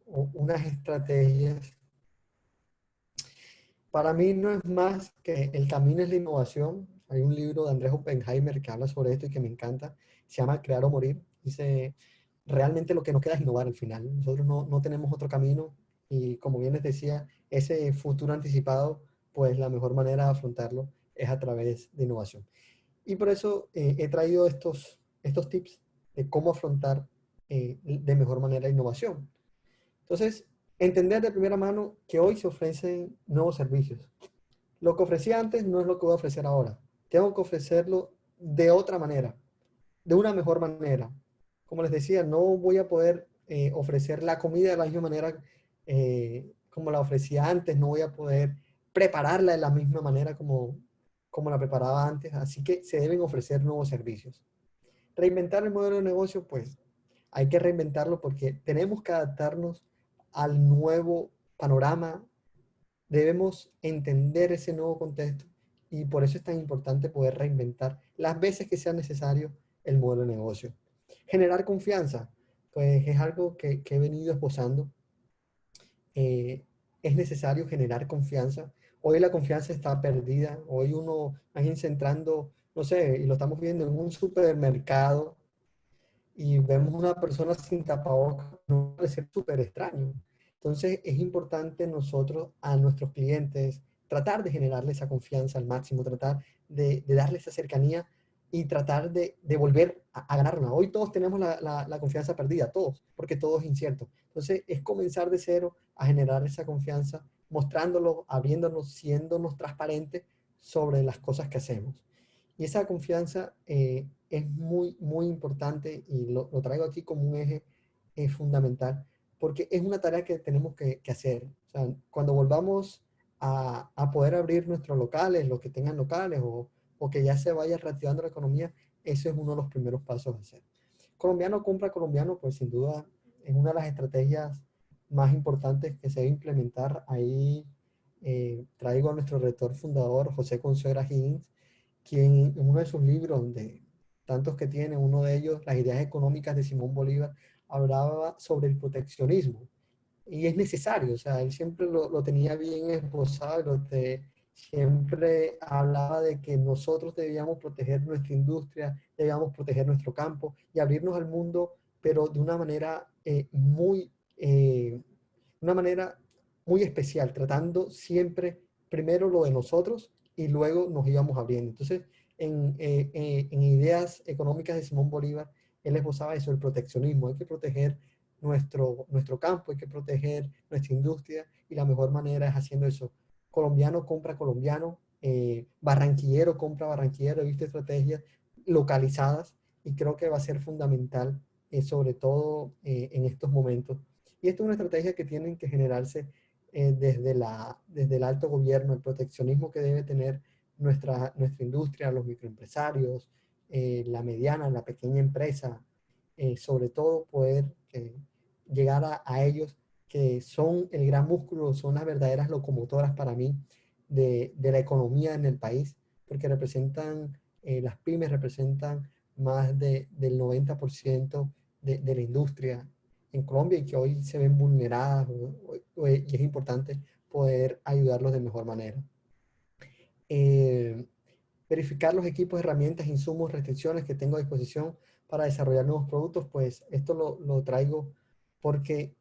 unas estrategias, para mí no es más que el camino es la innovación. Hay un libro de Andrés Oppenheimer que habla sobre esto y que me encanta, se llama Crear o Morir. Dice, realmente lo que nos queda es innovar al final. Nosotros no tenemos otro camino, y como bien les decía, ese futuro anticipado, pues la mejor manera de afrontarlo es a través de innovación. Y por eso he traído estos tips de cómo afrontar de mejor manera la innovación. Entonces, Entender de primera mano que hoy se ofrecen nuevos servicios. Lo que ofrecía antes no es lo que voy a ofrecer ahora. Tengo que ofrecerlo de otra manera, de una mejor manera. Como les decía, no voy a poder ofrecer la comida de la misma manera como la ofrecía antes, no voy a poder prepararla de la misma manera como la preparaba antes, así que se deben ofrecer nuevos servicios. Reinventar el modelo de negocio, pues hay que reinventarlo porque tenemos que adaptarnos al nuevo panorama, debemos entender ese nuevo contexto y por eso es tan importante poder reinventar las veces que sea necesario el modelo de negocio. Generar confianza, pues es algo que he venido esbozando. Es necesario generar confianza. Hoy la confianza está perdida. Hoy uno, imagínense entrando, no sé, y lo estamos viendo en un supermercado y vemos una persona sin tapabocas, no puede ser súper extraño. Entonces es importante nosotros a nuestros clientes tratar de generarle esa confianza al máximo, tratar de darle esa cercanía y tratar de volver a ganarla. Hoy todos tenemos la confianza perdida, todos, porque todo es incierto. Entonces es comenzar de cero a generar esa confianza, mostrándolo, abriéndonos, siéndonos transparentes sobre las cosas que hacemos. Y esa confianza es muy, muy importante y lo traigo aquí como un eje fundamental, porque es una tarea que tenemos que hacer. O sea, cuando volvamos a poder abrir nuestros locales, los que tengan locales o que ya se vaya reactivando la economía, eso es uno de los primeros pasos a hacer. Colombiano compra colombiano, pues sin duda es una de las estrategias más importantes que se debe implementar. Ahí traigo a nuestro rector fundador, José Consuegra Higgins, quien en uno de sus libros, de tantos que tiene, uno de ellos, Las ideas económicas de Simón Bolívar, hablaba sobre el proteccionismo. Y es necesario, o sea, él siempre lo tenía bien esbozado, siempre hablaba de que nosotros debíamos proteger nuestra industria, debíamos proteger nuestro campo y abrirnos al mundo, pero de una manera muy especial, tratando siempre primero lo de nosotros y luego nos íbamos abriendo. Entonces, en ideas económicas de Simón Bolívar, él esbozaba eso, el proteccionismo. Hay que proteger nuestro campo, hay que proteger nuestra industria y la mejor manera es haciendo eso. Colombiano compra colombiano, barranquillero compra barranquillero. He visto estrategias localizadas y creo que va a ser fundamental, sobre todo en estos momentos. Y esto es una estrategia que tienen que generarse desde el alto gobierno, el proteccionismo que debe tener nuestra industria, los microempresarios, la mediana, la pequeña empresa, sobre todo poder llegar a ellos que son el gran músculo, son las verdaderas locomotoras para mí de la economía en el país, porque representan, las pymes representan más del 90% de la industria en Colombia y que hoy se ven vulneradas y es importante poder ayudarlos de mejor manera. Eh, verificar los equipos, herramientas, insumos, restricciones que tengo a disposición para desarrollar nuevos productos, pues esto lo traigo porque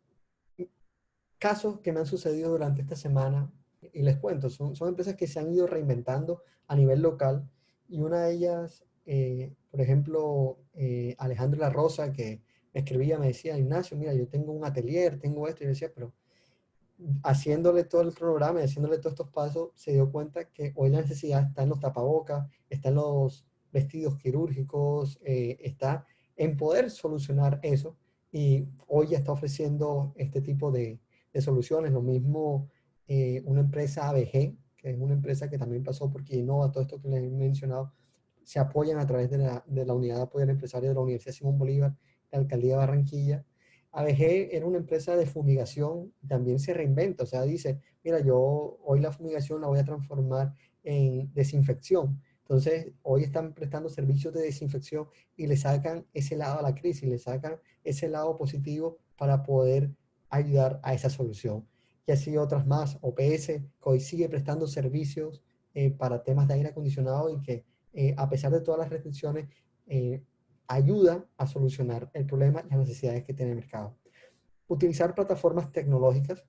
casos que me han sucedido durante esta semana, y les cuento, son empresas que se han ido reinventando a nivel local, y una de ellas, por ejemplo, Alejandro La Rosa, que me escribía, me decía, Ignacio, mira, yo tengo un atelier, tengo esto, y yo decía, pero haciéndole todo el programa y haciéndole todos estos pasos, se dio cuenta que hoy la necesidad está en los tapabocas, está en los vestidos quirúrgicos, está en poder solucionar eso, y hoy ya está ofreciendo este tipo de soluciones. Lo mismo una empresa ABG, que es una empresa que también pasó porque innova todo esto que les he mencionado, se apoyan a través de la Unidad de Apoyo al Empresario de la Universidad Simón Bolívar, la Alcaldía de Barranquilla. ABG era una empresa de fumigación, también se reinventa, o sea, dice, mira, yo hoy la fumigación la voy a transformar en desinfección. Entonces, hoy están prestando servicios de desinfección y le sacan ese lado a la crisis, le sacan ese lado positivo para poder ayudar a esa solución. Y así otras más, OPS, que hoy sigue prestando servicios para temas de aire acondicionado y que a pesar de todas las restricciones, eh, ayuda a solucionar el problema y las necesidades que tiene el mercado. Utilizar plataformas tecnológicas,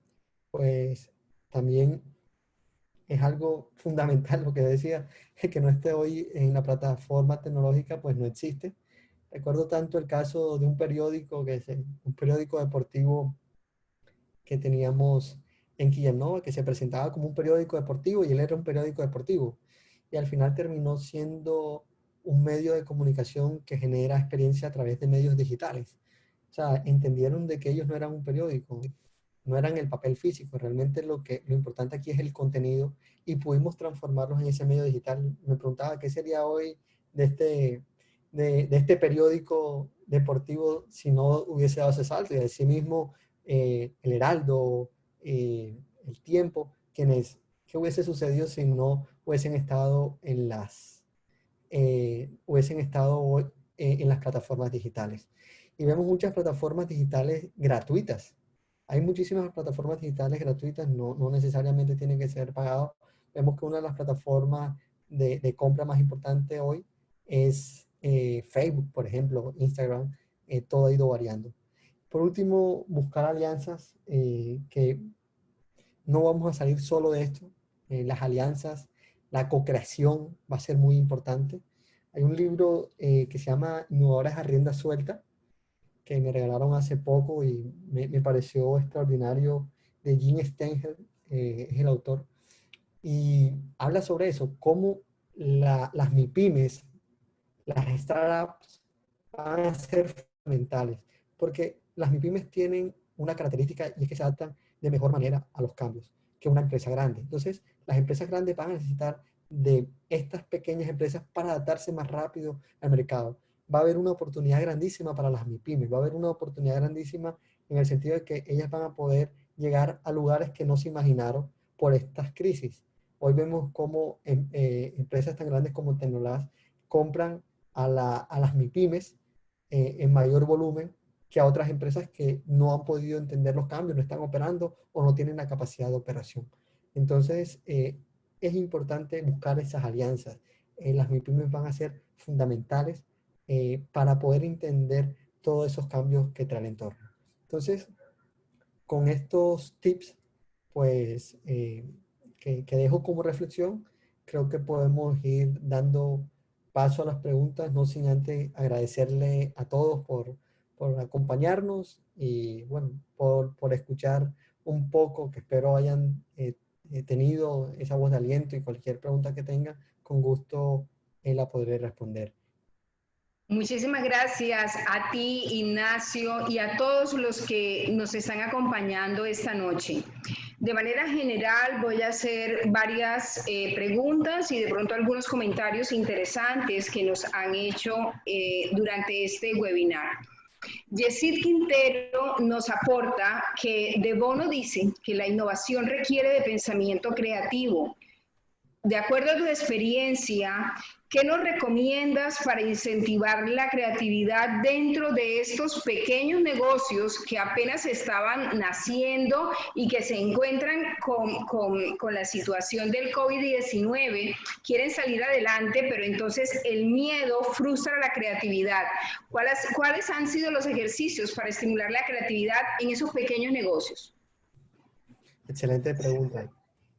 pues también es algo fundamental. Lo que decía, que no esté hoy en la plataforma tecnológica, pues no existe. Recuerdo tanto el caso de un periódico, un periódico deportivo que teníamos en Quillanova, que se presentaba como un periódico deportivo y él era un periódico deportivo. Y al final terminó siendo un medio de comunicación que genera experiencia a través de medios digitales. O sea, entendieron de que ellos no eran un periódico, no eran el papel físico, realmente lo importante aquí es el contenido y pudimos transformarlos en ese medio digital. Me preguntaba qué sería hoy de este periódico deportivo si no hubiese dado ese salto, y así mismo el Heraldo, el Tiempo, ¿qué hubiese sucedido si no hubiesen estado en las plataformas digitales? Y vemos muchas plataformas digitales gratuitas. Hay muchísimas plataformas digitales gratuitas, no necesariamente tienen que ser pagadas. Vemos que una de las plataformas de compra más importante hoy es Facebook, por ejemplo, Instagram, todo ha ido variando. Por último, buscar alianzas, que no vamos a salir solo de esto. Las alianzas, la co-creación va a ser muy importante. Hay un libro que se llama Innovadores a Rienda Suelta, que me regalaron hace poco y me pareció extraordinario, de Jim Stenger, es el autor, y habla sobre eso, cómo las MIPIMES, las startups van a ser fundamentales, porque las MIPIMES tienen una característica y es que se adaptan de mejor manera a los cambios que una empresa grande. Entonces, las empresas grandes van a necesitar de estas pequeñas empresas para adaptarse más rápido al mercado. Va a haber una oportunidad grandísima para las MIPIMES, va a haber una oportunidad grandísima en el sentido de que ellas van a poder llegar a lugares que no se imaginaron por estas crisis. Hoy vemos cómo empresas tan grandes como Tecnolabs compran a las MIPIMES en mayor volumen que a otras empresas que no han podido entender los cambios, no están operando o no tienen la capacidad de operación. Entonces, es importante buscar esas alianzas. Las MIPIMES van a ser fundamentales para poder entender todos esos cambios que trae el entorno. Entonces, con estos tips, pues, que dejo como reflexión, creo que podemos ir dando paso a las preguntas, no sin antes agradecerle a todos por acompañarnos y, bueno, por escuchar un poco, que espero hayan tenido esa voz de aliento, y cualquier pregunta que tengan, con gusto la podré responder. Muchísimas gracias a ti, Ignacio, y a todos los que nos están acompañando esta noche. De manera general voy a hacer varias preguntas y de pronto algunos comentarios interesantes que nos han hecho durante este webinar. Yesid Quintero nos aporta que De Bono dice que la innovación requiere de pensamiento creativo. De acuerdo a tu experiencia, ¿qué nos recomiendas para incentivar la creatividad dentro de estos pequeños negocios que apenas estaban naciendo y que se encuentran con la situación del COVID-19? Quieren salir adelante, pero entonces el miedo frustra la creatividad. ¿Cuáles han sido los ejercicios para estimular la creatividad en esos pequeños negocios? Excelente pregunta.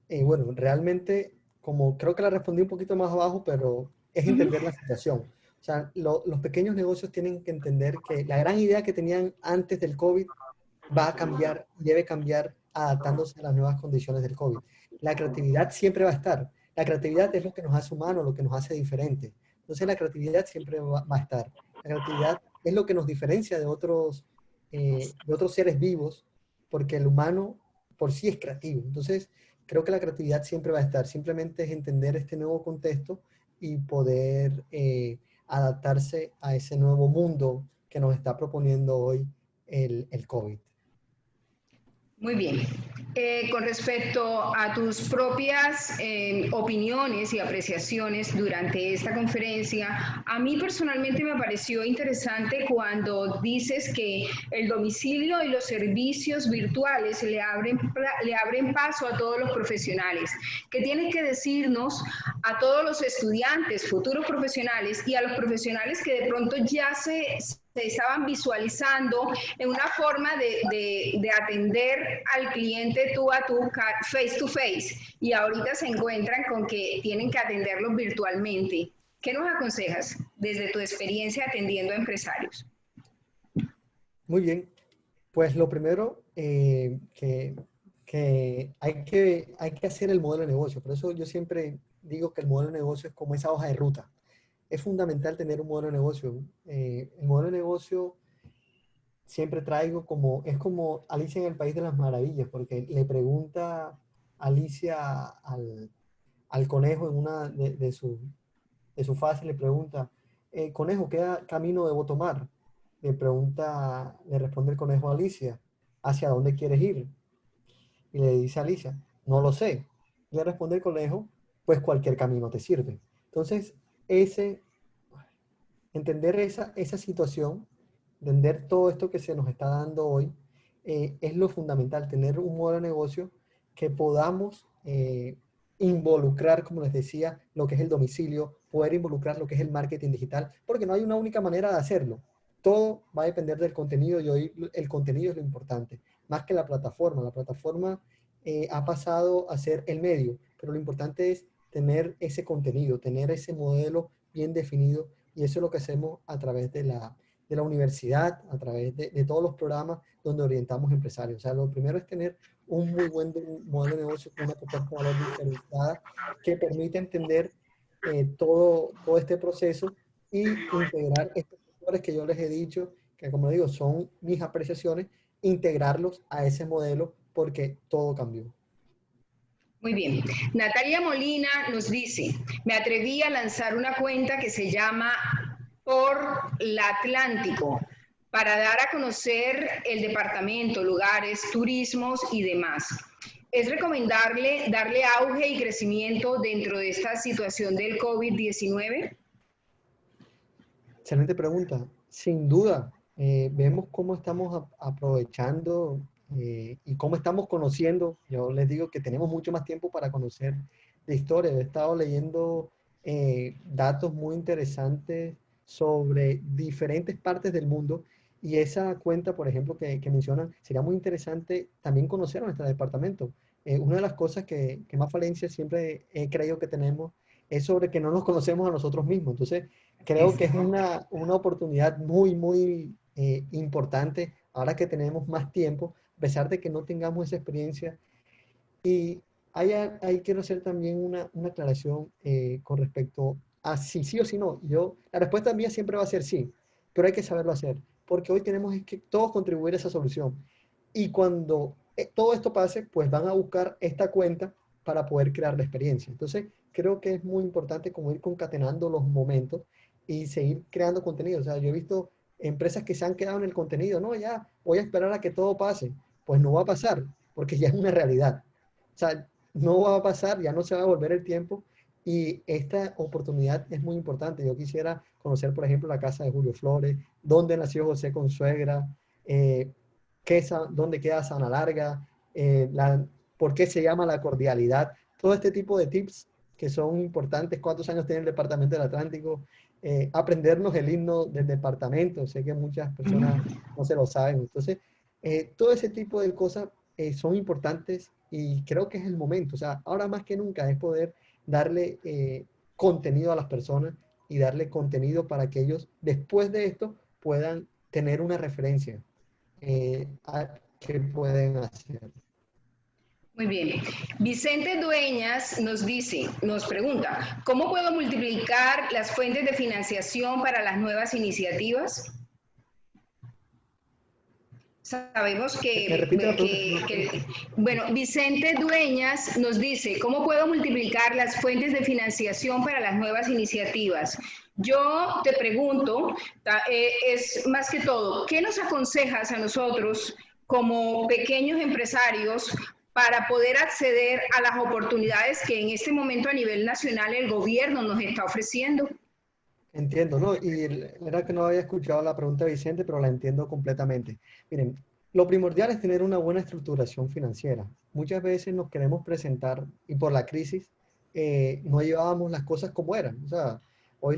Bueno, realmente, como creo que la respondí un poquito más abajo, pero es entender la situación. O sea, los pequeños negocios tienen que entender que la gran idea que tenían antes del COVID va a cambiar, debe cambiar adaptándose a las nuevas condiciones del COVID. La creatividad siempre va a estar. La creatividad es lo que nos hace humanos, lo que nos hace diferentes. Entonces la creatividad siempre va a estar. La creatividad es lo que nos diferencia de otros seres vivos, porque el humano por sí es creativo. Entonces, creo que la creatividad siempre va a estar. Simplemente es entender este nuevo contexto y poder adaptarse a ese nuevo mundo que nos está proponiendo hoy el COVID. Muy bien. Con respecto a tus propias opiniones y apreciaciones durante esta conferencia, a mí personalmente me pareció interesante cuando dices que el domicilio y los servicios virtuales le abren paso a todos los profesionales. ¿Qué tienes que decirnos a todos los estudiantes, futuros profesionales y a los profesionales que de pronto ya se estaban visualizando en una forma de atender al cliente tú a tú, face to face, y ahorita se encuentran con que tienen que atenderlos virtualmente? ¿Qué nos aconsejas desde tu experiencia atendiendo a empresarios? Muy bien. Pues lo primero que hay que hacer el modelo de negocio. Por eso yo siempre digo que el modelo de negocio es como esa hoja de ruta. Es fundamental tener un modelo de negocio. El modelo de negocio siempre traigo como, es como Alicia en el País de las Maravillas, porque le pregunta Alicia al conejo en una de su fase, le pregunta, conejo, ¿qué camino debo tomar? Le responde el conejo a Alicia, ¿hacia dónde quieres ir? Y le dice a Alicia, no lo sé. Y le responde el conejo, pues cualquier camino te sirve. Entonces, ese, entender esa situación, entender todo esto que se nos está dando hoy, es lo fundamental, tener un modelo de negocio que podamos involucrar, como les decía, lo que es el domicilio, poder involucrar lo que es el marketing digital, porque no hay una única manera de hacerlo. Todo va a depender del contenido y hoy el contenido es lo importante, más que la plataforma. La plataforma ha pasado a ser el medio, pero lo importante es tener ese contenido, tener ese modelo bien definido, y eso es lo que hacemos a través de la universidad, a través de todos los programas donde orientamos empresarios. O sea, lo primero es tener un muy buen modelo de negocio con una propuesta de valor diferenciada que permite entender todo este proceso y integrar estos factores que yo les he dicho, que como digo, son mis apreciaciones, integrarlos a ese modelo porque todo cambió. Muy bien. Natalia Molina nos dice, me atreví a lanzar una cuenta que se llama Por la Atlántico para dar a conocer el departamento, lugares, turismos y demás. ¿Es recomendable darle auge y crecimiento dentro de esta situación del COVID-19? Excelente pregunta. Sin duda, vemos cómo estamos aprovechando y cómo estamos conociendo. Yo les digo que tenemos mucho más tiempo para conocer de historia. He estado leyendo datos muy interesantes sobre diferentes partes del mundo, y esa cuenta, por ejemplo, que mencionan, sería muy interesante también conocer a nuestro departamento. Una de las cosas que más falencias siempre he creído que tenemos es sobre que no nos conocemos a nosotros mismos. Entonces, creo que es una oportunidad muy importante ahora que tenemos más tiempo, a pesar de que no tengamos esa experiencia. Y ahí quiero hacer también una aclaración con respecto a si sí o si no. La respuesta mía siempre va a ser sí, pero hay que saberlo hacer, porque hoy tenemos es que todos contribuir a esa solución. Y cuando todo esto pase, pues van a buscar esta cuenta para poder crear la experiencia. Entonces, creo que es muy importante como ir concatenando los momentos y seguir creando contenido. O sea, yo he visto empresas que se han quedado en el contenido, no, ya voy a esperar a que todo pase. Pues no va a pasar, porque ya es una realidad. O sea, no va a pasar, ya no se va a volver el tiempo, y esta oportunidad es muy importante. Yo quisiera conocer, por ejemplo, la casa de Julio Flores, dónde nació José Consuegra, eh, dónde queda Sabana Larga, por qué se llama la cordialidad, todo este tipo de tips que son importantes, cuántos años tiene el Departamento del Atlántico, aprendernos el himno del departamento, sé que muchas personas no se lo saben. Entonces, todo ese tipo de cosas son importantes, y creo que es el momento. O sea, ahora más que nunca es poder darle contenido a las personas y darle contenido para que ellos después de esto puedan tener una referencia a qué pueden hacer. Muy bien. Vicente Dueñas nos pregunta, ¿cómo puedo multiplicar las fuentes de financiación para las nuevas iniciativas? Sabemos ¿Me repite la pregunta? bueno, Vicente Dueñas nos dice, ¿cómo puedo multiplicar las fuentes de financiación para las nuevas iniciativas? Yo te pregunto, es más que todo, ¿qué nos aconsejas a nosotros como pequeños empresarios para poder acceder a las oportunidades que en este momento a nivel nacional el gobierno nos está ofreciendo? Entiendo, ¿no? Y era que no había escuchado la pregunta de Vicente, pero la entiendo completamente. Miren, lo primordial es tener una buena estructuración financiera. Muchas veces nos queremos presentar y por la crisis no llevábamos las cosas como eran. O sea, hoy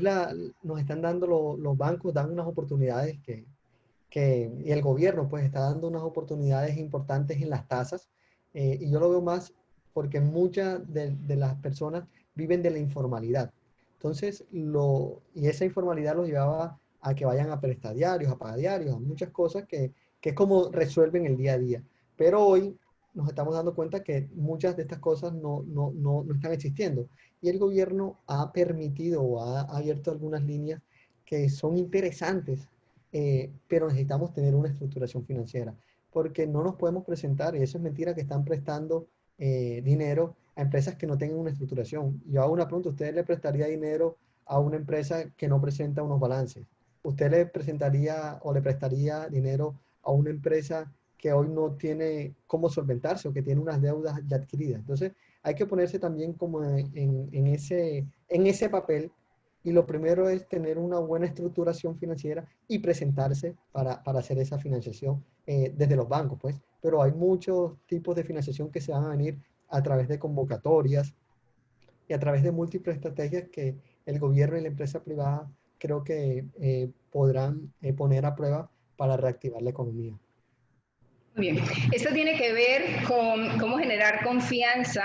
nos están dando los bancos, dan unas oportunidades y el gobierno pues está dando unas oportunidades importantes en las tasas, y yo lo veo más porque muchas de las personas viven de la informalidad. Entonces, y esa informalidad los llevaba a que vayan a prestadiarios, a pagadiarios, a muchas cosas que que es como resuelven el día a día. Pero hoy nos estamos dando cuenta que muchas de estas cosas no están existiendo. Y el gobierno ha permitido o ha abierto algunas líneas que son interesantes, pero necesitamos tener una estructuración financiera, porque no nos podemos presentar, y eso es mentira, que están prestando dinero a empresas que no tengan una estructuración. Yo hago una pregunta: ¿usted le prestaría dinero a una empresa que no presenta unos balances? ¿Usted le presentaría o le prestaría dinero a una empresa que hoy no tiene cómo solventarse o que tiene unas deudas ya adquiridas? Entonces, hay que ponerse también como en ese papel, y lo primero es tener una buena estructuración financiera y presentarse para hacer esa financiación desde los bancos, pues. Pero hay muchos tipos de financiación que se van a venir a través de convocatorias y a través de múltiples estrategias que el gobierno y la empresa privada creo que podrán poner a prueba para reactivar la economía. Muy bien. Esto tiene que ver con cómo generar confianza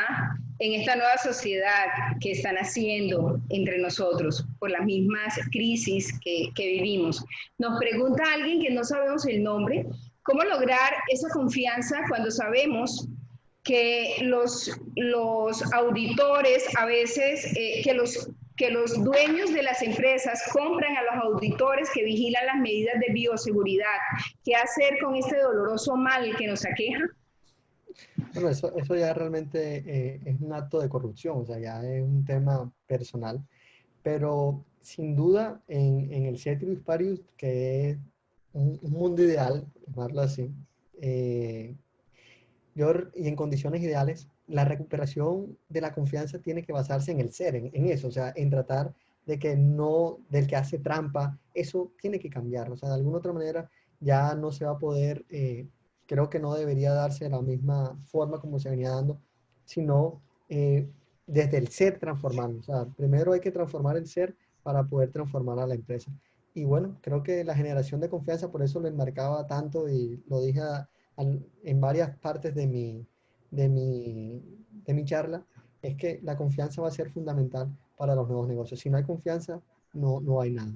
en esta nueva sociedad que están haciendo entre nosotros por las mismas crisis que vivimos. Nos pregunta alguien que no sabemos el nombre, ¿cómo lograr esa confianza cuando sabemos que los auditores a veces, que los dueños de las empresas compran a los auditores que vigilan las medidas de bioseguridad? ¿Qué hacer con este doloroso mal que nos aqueja? Bueno, eso ya realmente es un acto de corrupción, o sea, ya es un tema personal, pero sin duda en el Ceteris Paribus, que es un mundo ideal, llamarlo así, y en condiciones ideales, la recuperación de la confianza tiene que basarse en el ser, en eso, o sea, en tratar de que no, del que hace trampa, eso tiene que cambiar, o sea, de alguna otra manera ya no se va a poder, creo que no debería darse de la misma forma como se venía dando, sino desde el ser transformando, o sea, primero hay que transformar el ser para poder transformar a la empresa. Y bueno, creo que la generación de confianza, por eso lo enmarcaba tanto y lo dije en varias partes de mi charla, es que la confianza va a ser fundamental para los nuevos negocios. Si no hay confianza, no hay nada.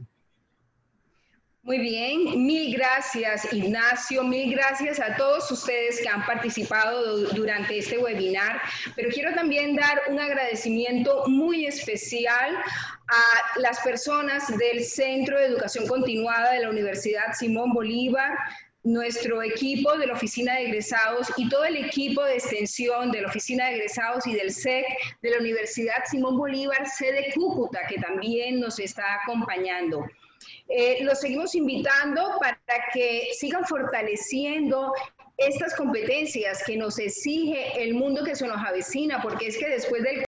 Muy bien, mil gracias Ignacio, mil gracias a todos ustedes que han participado durante este webinar, pero quiero también dar un agradecimiento muy especial a las personas del Centro de Educación Continuada de la Universidad Simón Bolívar, nuestro equipo de la Oficina de Egresados y todo el equipo de extensión de la Oficina de Egresados y del SEC de la Universidad Simón Bolívar, sede Cúcuta, que también nos está acompañando. Los seguimos invitando para que sigan fortaleciendo estas competencias que nos exige el mundo que se nos avecina, porque es que después del